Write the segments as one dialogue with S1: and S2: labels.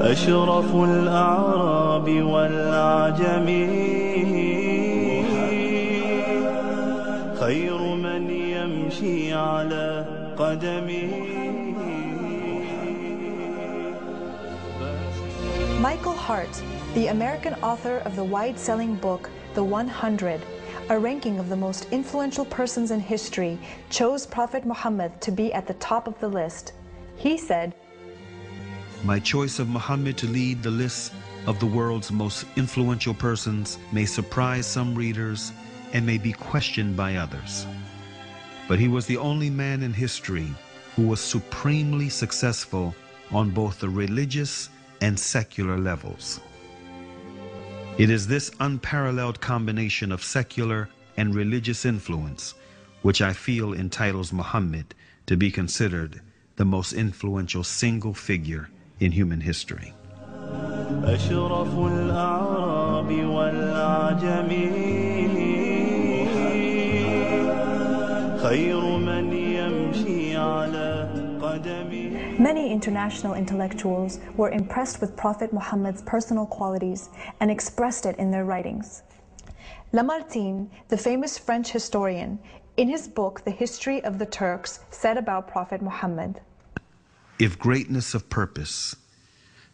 S1: أشرف الأعراب والأعجم خير من يمشي على قدمه.
S2: Michael Hart, the American author of the wide-selling book The 100, a ranking of the most influential persons in history, chose Prophet Muhammad to be at the top of the list. He said,
S3: "My choice of Muhammad to lead the list of the world's most influential persons may surprise some readers and may be questioned by others. But he was the only man in history who was supremely successful on both the religious and secular levels. It is this unparalleled combination of secular and religious influence which I feel entitles Muhammad to be considered the most influential single figure in human history."
S1: أشرف الأعراب والأعجم خير من يمشي على قدمه.
S2: Many international intellectuals were impressed with Prophet Muhammad's personal qualities and expressed it in their writings. Lamartine, the famous French historian, in his book The History of the Turks, said about Prophet Muhammad,
S3: "If greatness of purpose,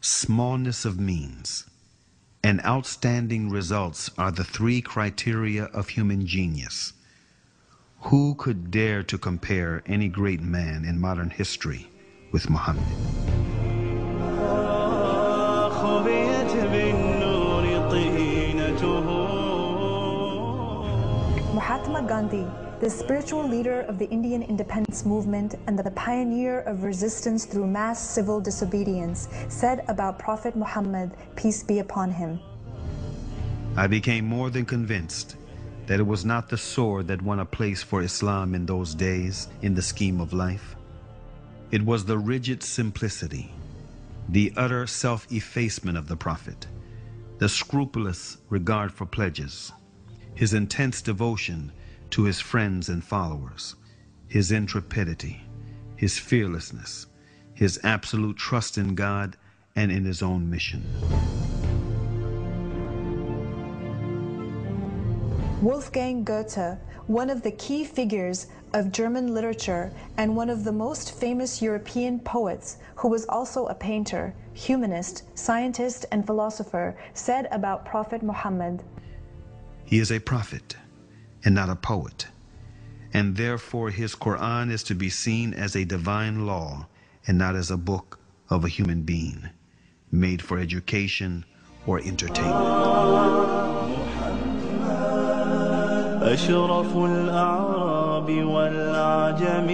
S3: smallness of means, and outstanding results are the three criteria of human genius, who could dare to compare any great man in modern history with Muhammad?"
S2: Mahatma Gandhi, the spiritual leader of the Indian independence movement and the pioneer of resistance through mass civil disobedience, said about Prophet Muhammad, peace be upon him,
S3: "I became more than convinced that it was not the sword that won a place for Islam in those days in the scheme of life. It was the rigid simplicity, the utter self-effacement of the Prophet, the scrupulous regard for pledges, his intense devotion to his friends and followers, his intrepidity, his fearlessness, his absolute trust in God and in his own mission."
S2: Wolfgang Goethe, one of the key figures of German literature and one of the most famous European poets, who was also a painter, humanist, scientist, and philosopher, said about Prophet Muhammad,
S3: "He is a prophet and not a poet, and therefore his Quran is to be seen as a divine law and not as a book of a human being, made for education or entertainment."
S1: أشرف الأعراب والأعجم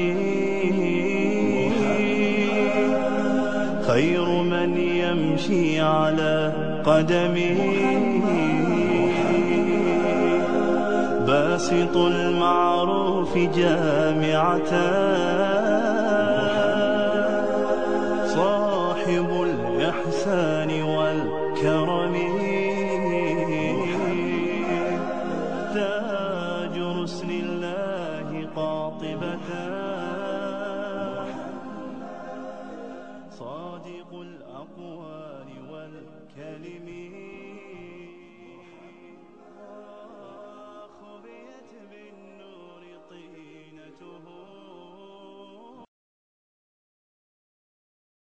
S1: خير من يمشي على قدمه باسط المعروف جامعة صاحب الإحسان والكرم تاج رسل الله قاطبة صادق الأقوال والكلم